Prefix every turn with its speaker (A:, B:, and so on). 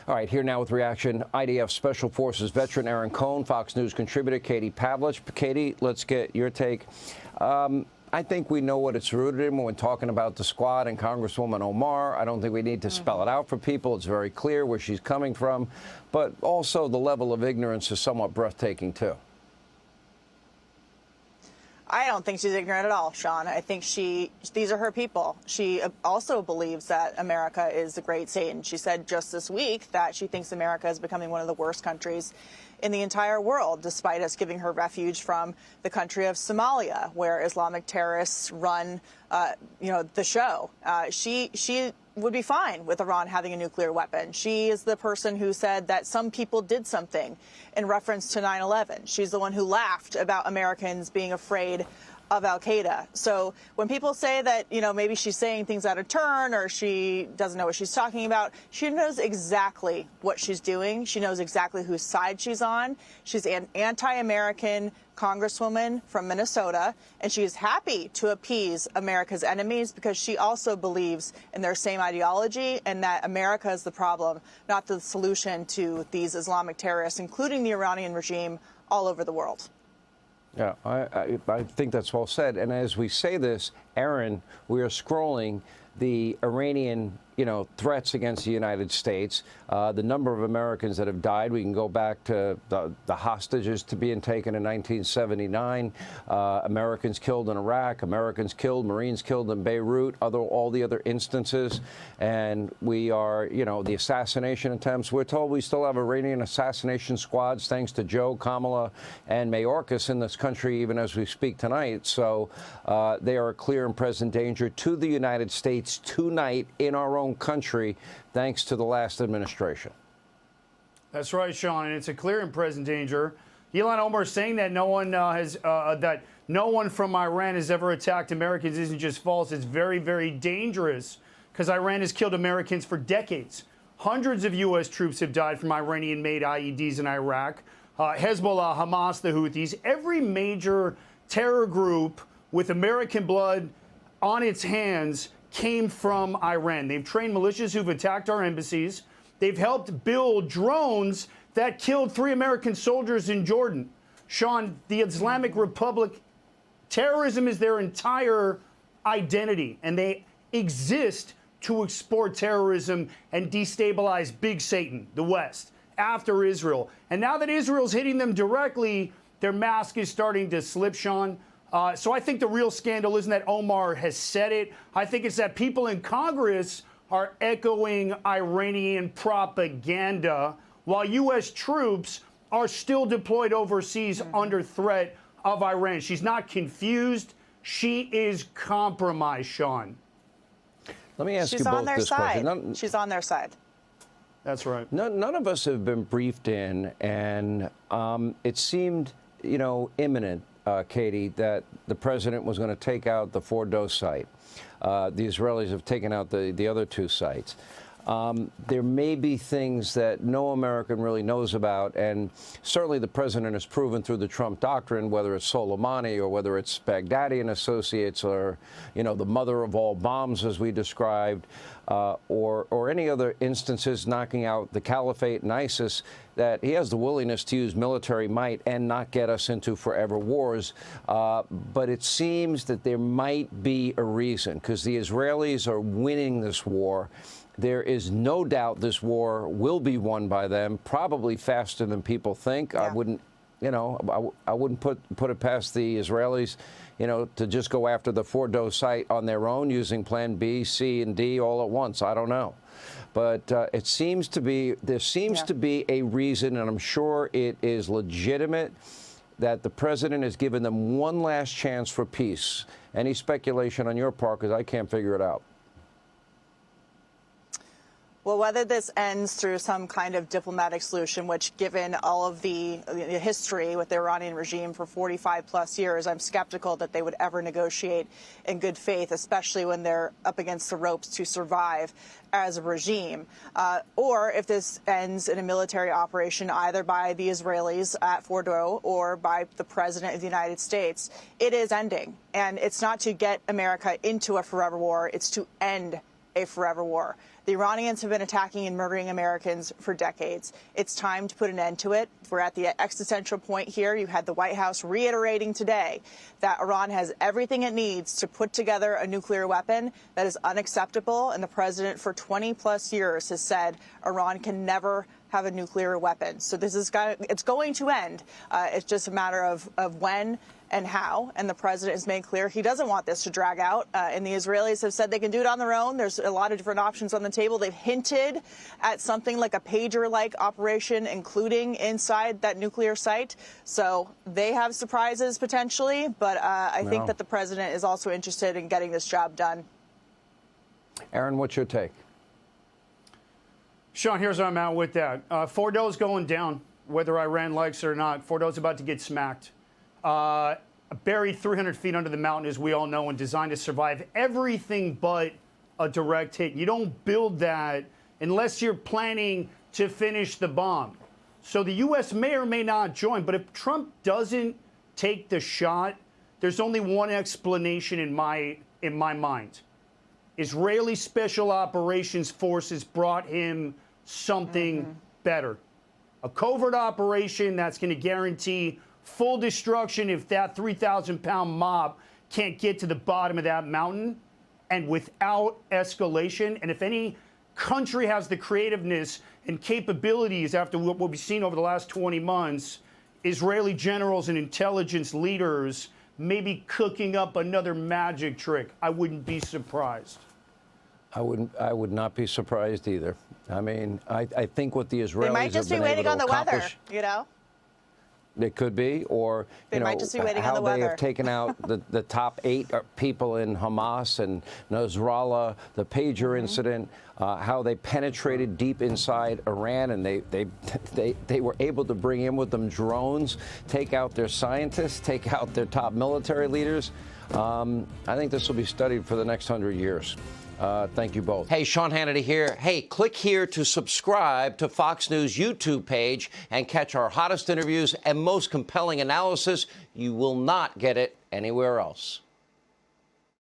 A: All right, here now with reaction, IDF Special Forces veteran Aaron Cohn, Fox News contributor Katie Pavlich. Katie, let's get your take. I think we know what it's rooted in when talking about the squad and Congresswoman Omar. I don't think we need to spell it out for people. It's very clear where she's coming from. But also the level of ignorance is somewhat breathtaking, too.
B: I don't think she's ignorant at all, Sean. I think these are her people. She also believes that America is the great Satan. She said just this week that she thinks America is becoming one of the worst countries in the entire world, despite us giving her refuge from the country of Somalia, where Islamic terrorists run, the show. She would be fine with Iran having a nuclear weapon. She is the person who said that some people did something in reference to 9/11. She's the one who laughed about Americans being afraid of al-Qaeda. So when people say that, maybe she's saying things out of turn or she doesn't know what she's talking about, she knows exactly what she's doing. She knows exactly whose side she's on. She's an anti-American congresswoman from Minnesota, and she is happy to appease America's enemies because she also believes in their same ideology and that America is the problem, not the solution to these Islamic terrorists, including the Iranian regime all over the world.
A: Yeah, I think that's well said. And as we say this, Aaron, we are scrolling the Iranian, threats against the United States, the number of Americans that have died. We can go back to the hostages to being taken in 1979, Americans killed in Iraq, Americans killed, Marines killed in Beirut, all the other instances. And we are, the assassination attempts. We're told we still have Iranian assassination squads, thanks to Joe, Kamala, and Mayorkas in this country, even as we speak tonight. So they are a clear and present danger to the United States tonight in our own country, thanks to the last administration.
C: That's right, Sean, and it's a clear and present danger. Ilhan Omar saying that no one from Iran has ever attacked Americans isn't just false. It's very, very dangerous because Iran has killed Americans for decades. Hundreds of U.S. troops have died from Iranian-made IEDs in Iraq. Hezbollah, Hamas, the Houthis, every major terror group with American blood on its hands came from Iran. They've trained militias who've attacked our embassies. They've helped build drones that killed 3 American soldiers in Jordan. Sean, the Islamic Republic, terrorism is their entire identity, and they exist to export terrorism and destabilize Big Satan, the West, after Israel. And now that Israel's hitting them directly, their mask is starting to slip, Sean. So I think the real scandal isn't that Omar has said it. I think it's that people in Congress are echoing Iranian propaganda while U.S. troops are still deployed overseas under threat of Iran. She's not confused. She is compromised, Sean.
A: Let me ask you both this question.
B: She's on their side.
C: That's right.
A: None of us have been briefed in, and it seemed, imminent, Katie, that the president was going to take out the Fordo site. The Israelis have taken out the other 2 sites. There may be things that no American really knows about, and certainly the president has proven through the Trump doctrine, whether it's Soleimani or whether it's Baghdadi and Associates or, the mother of all bombs, as we described, or any other instances knocking out the caliphate and ISIS, that he has the willingness to use military might and not get us into forever wars. But it seems that there might be a reason, because the Israelis are winning this war. There is no doubt this war will be won by them, probably faster than people think. Yeah. I wouldn't put it past the Israelis, to just go after the Fordo site on their own using Plan B, C, and D all at once. I don't know. But there seems to be a reason, and I'm sure it is legitimate, that the president has given them one last chance for peace. Any speculation on your part, because I can't figure it out?
B: Well, whether this ends through some kind of diplomatic solution, which, given all of the history with the Iranian regime for 45-plus years, I'm skeptical that they would ever negotiate in good faith, especially when they're up against the ropes to survive as a regime. Or if this ends in a military operation, either by the Israelis at Fordo or by the president of the United States, it is ending. And it's not to get America into a forever war. It's to end a forever war. The Iranians have been attacking and murdering Americans for decades. It's time to put an end to it. We're at the existential point here. You had the White House reiterating today that Iran has everything it needs to put together a nuclear weapon. That is unacceptable. And the president for 20 plus years has said Iran can never have a nuclear weapon. So this is it's going to end. It's just a matter of when and how. And the president has made clear he doesn't want this to drag out. And the Israelis have said they can do it on their own. There's a lot of different options on the table. They've hinted at something like a pager-like operation, including inside that nuclear site. So they have surprises potentially. But I think that the president is also interested in getting this job done.
A: Aaron, what's your take?
C: Sean, here's where I'm at with that. Fordo's going down, whether Iran likes it or not. Fordo's about to get smacked. Buried 300 feet under the mountain, as we all know, and designed to survive everything but a direct hit. You don't build that unless you're planning to finish the bomb. So the U.S. may or may not join, but if Trump doesn't take the shot, there's only one explanation in my mind. Israeli Special Operations Forces brought him something better. A covert operation that's going to guarantee full destruction if that 3,000-pound mob can't get to the bottom of that mountain, and without escalation. And if any country has the creativeness and capabilities after what we've seen over the last 20 months, Israeli generals and intelligence leaders may be cooking up another magic trick. I wouldn't be surprised.
A: I would not be surprised either. I mean, I think what the Israelis
B: They might just
A: have
B: be
A: been
B: waiting
A: able
B: on
A: to
B: the weather,
A: accomplish,
B: you know?
A: It could be, or
B: They might just be waiting on
A: how
B: the
A: they
B: weather.
A: have taken out the top 8 people in Hamas and Nasrallah, the pager incident, how they penetrated deep inside Iran, and they were able to bring in with them drones, take out their scientists, take out their top military leaders. I think this will be studied for the next 100 years. Thank you both. Hey, Sean Hannity here. Hey, click here to subscribe to Fox News YouTube page and catch our hottest interviews and most compelling analysis. You will not get it anywhere else.